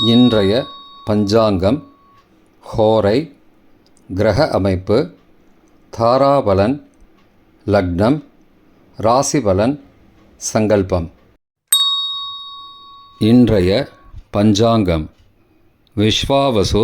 இன்றைய பஞ்சாங்கம், ஹோரை, கிரக அமைப்பு, தாராபலன், லக்னம், ராசிபலன், சங்கல்பம். இன்றைய பஞ்சாங்கம் விஸ்வாவசு,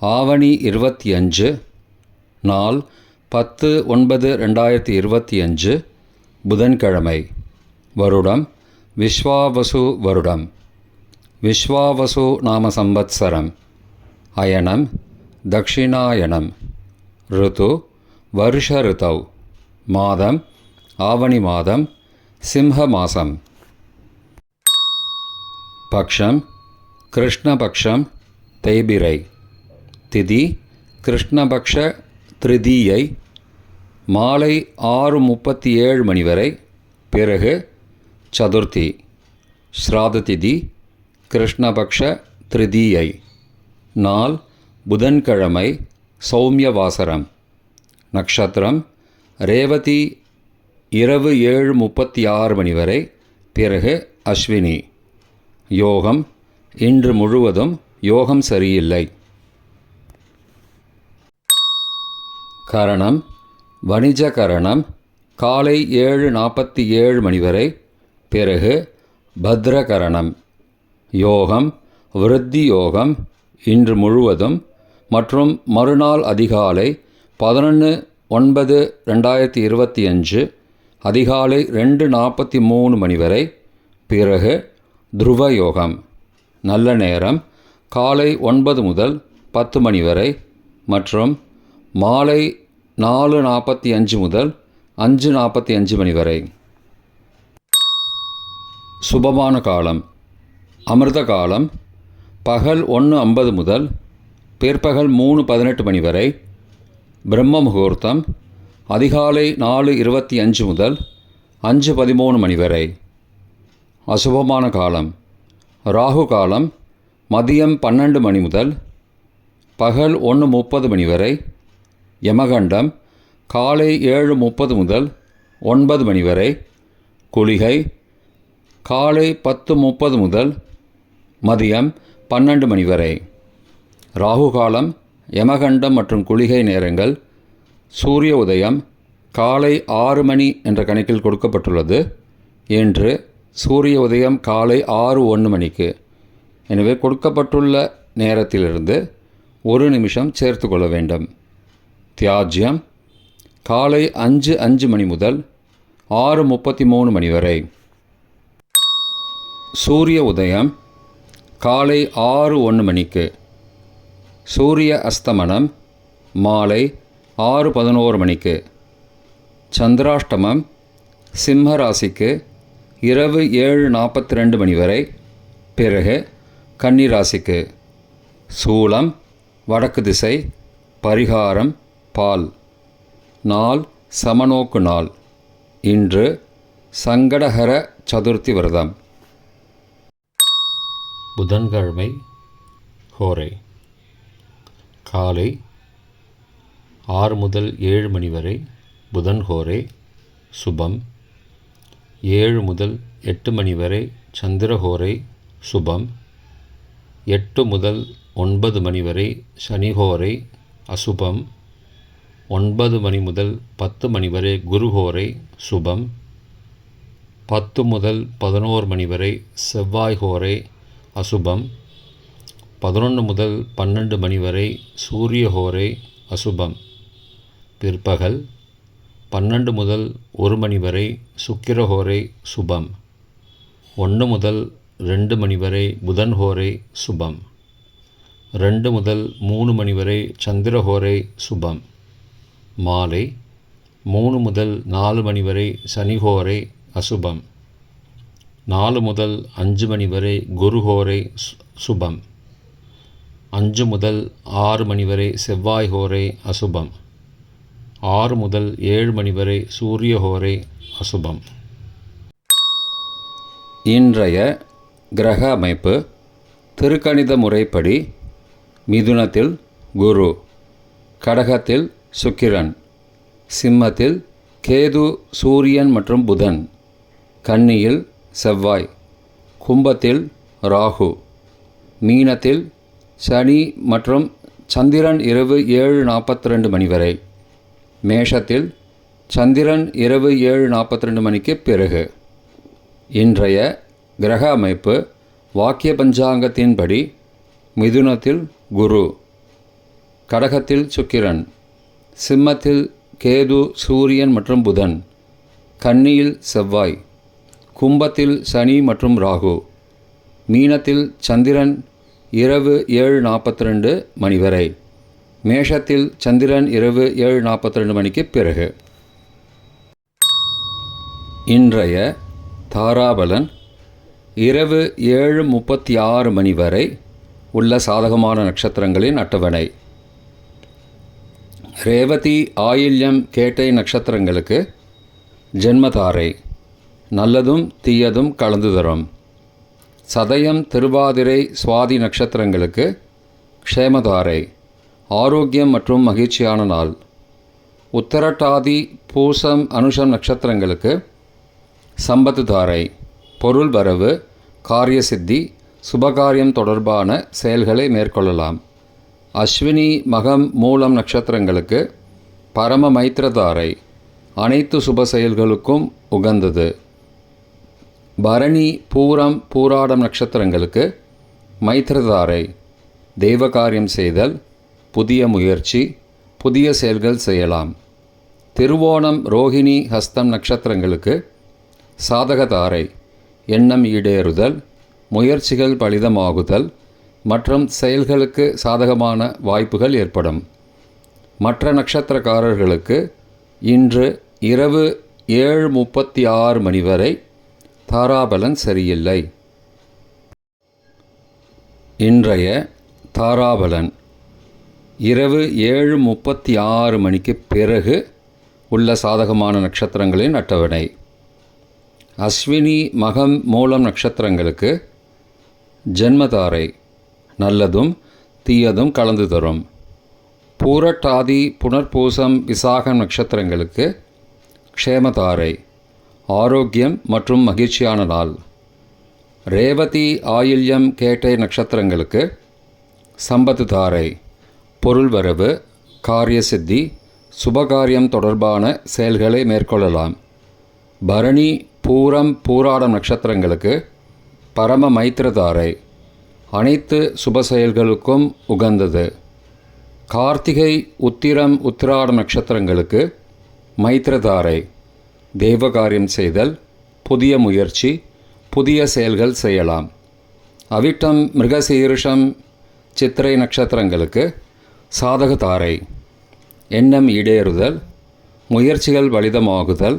ஆவணி 25, நாள் 10/9/2025, புதன்கிழமை. வருடம் விஸ்வாவசு வருடம். விஸ்வாவசு நாம சம்பத்சரம். அயனம் தக்ஷிணாயனம். ருது வருஷ ருதௌ. மாதம் ஆவணி மாதம், சிம்ஹ மாசம். பக்ஷம் கிருஷ்ணபக்ஷம், தேய்பிரை. திதி கிருஷ்ணபக்ஷ திருதீயை, மாலை 6:37 மணி வரை. பிறகு சதுர்த்தி. ஸ்ராத திதி கிருஷ்ணபக்ஷ திருதீயை. நாள் புதன்கிழமை, சௌமியவாசரம். நக்ஷத்திரம் ரேவதி, இரவு 7:36 மணி வரை. பிறகு அஸ்வினி. யோகம் இன்று முழுவதும் யோகம் சரியில்லை. கரணம் வணிஜ கரணம், காலை 7:47 மணி வரை. பிறகு பத்ரகரணம். யோகம் விருத்தி யோகம் இன்று முழுவதும் மற்றும் மறுநாள் அதிகாலை 11/9/2025 அதிகாலை 2:43 மணி வரை. பிறகு துருவ யோகம். நல்ல நேரம் காலை 9 முதல் 10 மணி வரை மற்றும் மாலை 4:45 முதல் 5:45 மணி வரை. சுபமான காலம் அமிர்த காலம் பகல் 1:50 முதல் பிற்பகல் 3:18 மணி வரை. பிரம்ம முகூர்த்தம் அதிகாலை 4:25 முதல் 5:13 மணி வரை. அசுபமான காலம் ராகு காலம் மதியம் 12 மணி முதல் பகல் 1:30 மணி வரை. யமகண்டம் காலை 7:30 முதல் 9 மணி வரை. குளிகை காலை 10:30 முதல் மதியம் 12 மணி வரை. ராகு காலம், யமகண்டம் மற்றும் குளிகை நேரங்கள். சூரிய உதயம் காலை 6 மணி என்ற கணக்கில் கொடுக்கப்பட்டுள்ளது. இன்று சூரிய உதயம் காலை 6:01 மணிக்கு. எனவே கொடுக்கப்பட்டுள்ள நேரத்திலிருந்து 1 நிமிஷம் சேர்த்து கொள்ள வேண்டும். தியாஜ்யம் காலை 5:05 மணி முதல் 6:33 மணி வரை. சூரிய உதயம் காலை 6:01 மணிக்கு. சூரிய அஸ்தமனம் மாலை 6:11 மணிக்கு. சந்திராஷ்டமம் சிம்ம ராசிக்கு இரவு 7:42 மணி வரை. பிறகு கன்னி ராசிக்கு. சூலம் வடக்கு திசை. பரிகாரம் பால். நாள் சமநோக்கு நாள். இன்று சங்கடஹர சதுர்த்தி விரதம். புதன்கிழமை ஹோரை. காலை 6 முதல் 7 மணி வரை புதன் ஹோரை சுபம். 7 முதல் 8 மணி வரை சந்திரஹோரை சுபம். 8 முதல் 9 மணி வரை சனிஹோரை அசுபம். 9 மணி முதல் 10 மணி வரை குருஹோரை சுபம். 10 முதல் 11 மணி வரை செவ்வாய் ஹோரை அசுபம். 11 முதல் 12 மணி வரை சூரிய ஹோரை அசுபம். பிற்பகல் 12 முதல் 1 மணி வரை சுக்கிரஹோரை சுபம். 1 முதல் 2 மணி வரை புதன் ஹோரை சுபம். 2 முதல் 3 மணி வரை சந்திரஹோரை சுபம். மாலை 3 முதல் 4 மணி வரை சனிஹோரை அசுபம். 4 முதல் 5 மணி வரை குருஹோரை சுபம். 5 முதல் 6 மணி வரை செவ்வாய் ஹோரை அசுபம். 6 முதல் 7 மணி வரை சூரிய ஹோரை அசுபம். இன்றைய கிரக அமைப்பு திருக்கணித முறைப்படி மிதுனத்தில் குரு, கடகத்தில் சுக்கிரன், சிம்மத்தில் கேது, சூரியன் மற்றும் புதன், கன்னியில் செவ்வாய், கும்பத்தில் ராகு, மீனத்தில் சனி மற்றும் சந்திரன் இரவு 7:42 மணி வரை. மேஷத்தில் சந்திரன் இரவு 7:42 மணிக்கு பிறகு. இன்றைய கிரக அமைப்பு வாக்கிய பஞ்சாங்கத்தின்படி மிதுனத்தில் குரு, கடகத்தில் சுக்கிரன், சிம்மத்தில் கேது, சூரியன் மற்றும் புதன், கன்னியில் செவ்வாய், கும்பத்தில் சனி மற்றும் ராகு, மீனத்தில் சந்திரன் இரவு 7:42 மணி வரை. மேஷத்தில் சந்திரன் இரவு 7:42 மணிக்கு பிறகு. இன்றைய தாராபலன் இரவு 7:36 மணி வரை உள்ள சாதகமான நட்சத்திரங்களின் அட்டவணை. ரேவதி, ஆயில்யம், கேட்டை நட்சத்திரங்களுக்கு ஜென்மதாரை, நல்லதும் தீயதும் கலந்து தரும். சதயம், திருவாதிரை, சுவாதி நட்சத்திரங்களுக்கு க்ஷேமதாரை, ஆரோக்கியம் மற்றும் மகிழ்ச்சியான நாள். உத்தரட்டாதி, பூசம், அனுஷம் நட்சத்திரங்களுக்கு சம்பத்து தாரை, பொருள் வரவு, காரிய சித்தி, சுபகாரியம் தொடர்பான செயல்களை மேற்கொள்ளலாம். அஸ்வினி, மகம், மூலம் நட்சத்திரங்களுக்கு பரம மைத்திரதாரை, அனைத்து சுப செயல்களுக்கும் உகந்தது. பரணி, பூரம், பூராடம் நட்சத்திரங்களுக்கு மைத்திரதாரை, தெய்வகாரியம் செய்தல், புதிய முயற்சி, புதிய செயல்கள் செய்யலாம். திருவோணம், ரோகிணி, ஹஸ்தம் நட்சத்திரங்களுக்கு சாதகதாரை, எண்ணம் ஈடேறுதல், முயற்சிகள் பலிதமாகுதல் மற்றும் செயல்களுக்கு சாதகமான வாய்ப்புகள் ஏற்படும். மற்ற நட்சத்திரக்காரர்களுக்கு இன்று இரவு 7:36 மணி வரை தாராபலன் சரியில்லை. இன்றைய தாராபலன் இரவு 7:36 மணிக்கு பிறகு உள்ள சாதகமான நட்சத்திரங்களின் அட்டவணை. அஸ்வினி, மகம், மூலம் நட்சத்திரங்களுக்கு ஜென்மதாரை, நல்லதும் தீயதும் கலந்து தரும். பூரட்டாதி, புனர்பூசம், விசாகம் நட்சத்திரங்களுக்கு க்ஷேமதாரை, ஆரோக்கியம் மற்றும் மகிழ்ச்சியான நாள். ரேவதி, ஆயில்யம், கேட்டை நட்சத்திரங்களுக்கு சம்பத்து தாரை, பொருள் வரவு, காரிய சித்தி, சுபகாரியம் தொடர்பான செயல்களை மேற்கொள்ளலாம். பரணி, பூரம், பூராடம் நட்சத்திரங்களுக்கு பரம மைத்திரதாரை, அனைத்து சுப செயல்களுக்கும் உகந்தது. கார்த்திகை, உத்திரம், உத்திராடம் நட்சத்திரங்களுக்கு மைத்திரதாரை, தெய்வகாரியம் செய்தல், புதிய முயற்சி, புதிய செயல்கள் செய்யலாம். அவிட்டம், மிருகசீரிஷம், சித்திரை நட்சத்திரங்களுக்கு சாதகதாரை, எண்ணம் ஈடேறுதல், முயற்சிகள் பலிதமாகுதல்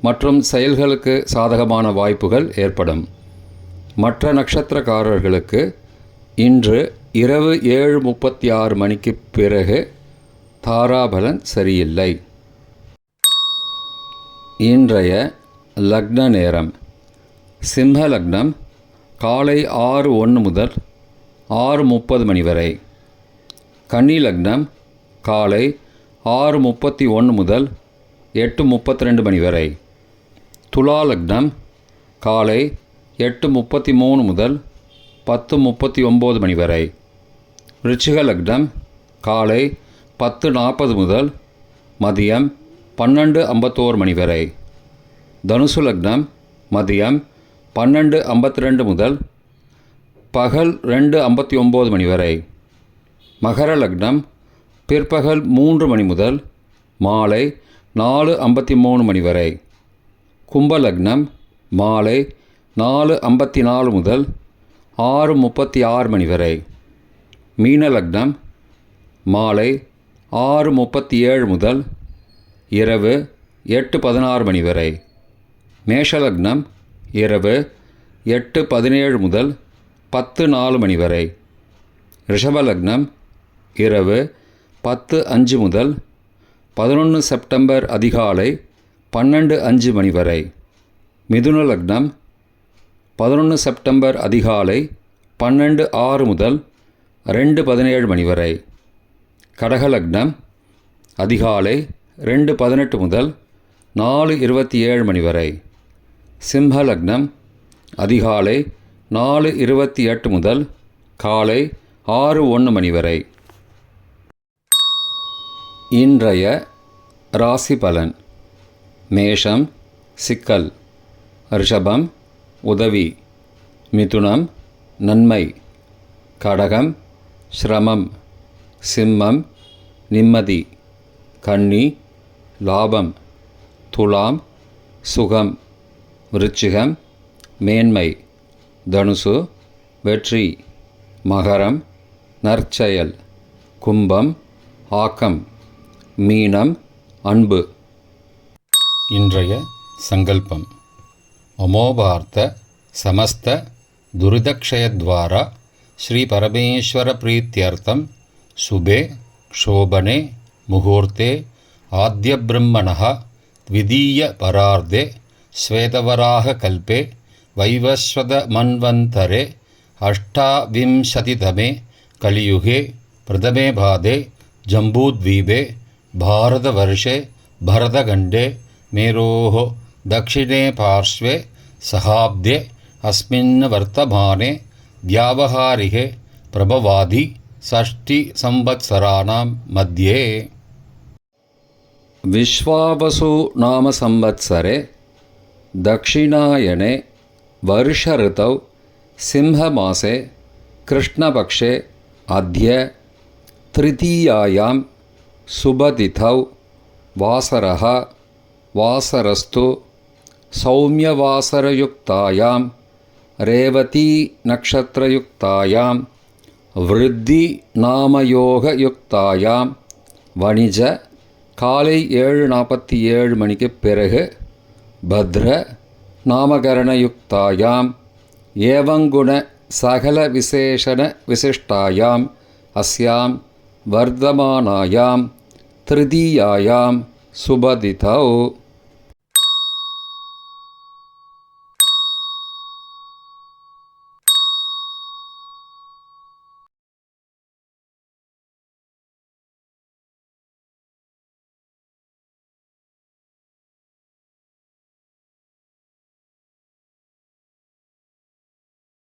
மற்றும் செயல்களுக்கு சாதகமான வாய்ப்புகள் ஏற்படும். மற்ற நட்சத்திரக்காரர்களுக்கு இன்று இரவு 7:36 மணிக்கு பிறகு தாராபலன் சரியில்லை. இன்றைய லக்ன நேரம். சிம்ம லக்னம் காலை 6:01 முதல் 6:30 மணி வரை. கன்னி லக்னம் காலை 6:31 முதல் 8:32 மணி வரை. துலா லக்னம் காலை 8:33 முதல் 10:39 மணி வரை. விருச்சிக லக்னம் காலை 10:40 முதல் மதியம் 12:51 மணி வரை. தனுசு லக்னம் மதியம் 12:52 முதல் பகல் 2:59 மணி வரை. மகர லக்னம் பிற்பகல் 3 மணி முதல் மாலை 4:53 மணி வரை. கும்ப லக்னம் மாலை 4:54 முதல் 6:36 மணி வரை. மீன லக்னம் மாலை 6:37 முதல் இரவு 8:16 மணி வரை. மேஷ லக்னம் இரவு 8:17 முதல் 10:04 மணி வரை. ரிஷப லக்னம் இரவு 10:05 முதல் 11 செப்டம்பர் அதிகாலை 12:05 மணி வரை. மிதுன லக்னம் 11 செப்டம்பர் அதிகாலை 12:06 முதல் 2:17 மணி வரை. கடக லக்னம் அதிகாலை 2:18 முதல் 4:27 மணி வரை. சிம்ம லக்னம் அதிகாலை 4:28 முதல் காலை 6:01 மணி வரை. இன்றைய ராசி பலன். மேஷம் சிக்கல், ரிஷபம் உதவி, மிதுனம் நன்மை, கடகம் சிரமம், சிம்மம் நிம்மதி, கன்னி லாபம், துலாம் சுகம், விருச்சிகம் மேன்மை, தனுசு வெற்றி, மகரம் நற்செயல், கும்பம் ஆக்கம், மீனம் அன்பு. இன்றைய சங்கல்பம். அமோபார்த்த சமஸ்த துரிதக்ஷயத்வாரா ஸ்ரீ பரமேஸ்வர பிரீத்யர்த்தம் சுபே க்ஷோபனே முகூர்த்தே ஆத்யப்ரம்மணः த்விதீய பரார்த்தே ஸ்வேதவராக கல்பே வைவஸ்வத மன்வந்தரே அஷ்டாவிம்சதிதமே கலியுகே பிரதமே பாதே ஜம்பூத்வீபே பாரதவர்ஷே பரதகண்டே மேரோः दक्षिणे पार्श्वे सहाब्दे अस्मिन् वर्तमाने व्यावहारिके प्रभवादि षष्टि संवत्सराणां मध्ये. विश्वावसु नाम संवत्सरे दक्षिणायने वर्ष ऋतौ सिंहमासे कृष्णपक्षे अद्य तृतीयायां शुभतिथौ वासरः वासरस्तु सौम्यवासरयुक्तायां रेवती नक्षत्रयुक्तायां वृद्धि नामयोगयुक्तायां वणिज காலை 7:47 மணிக்கு பிறகு பத்ர நாமகரணயுக்தாயாம் ஏவங்குண சகல விசேஷண விசிஷ்டாயாம் அஸ்யாம் வர்தமானாயாம் திருதீயாயாம் சுபதிதௌ.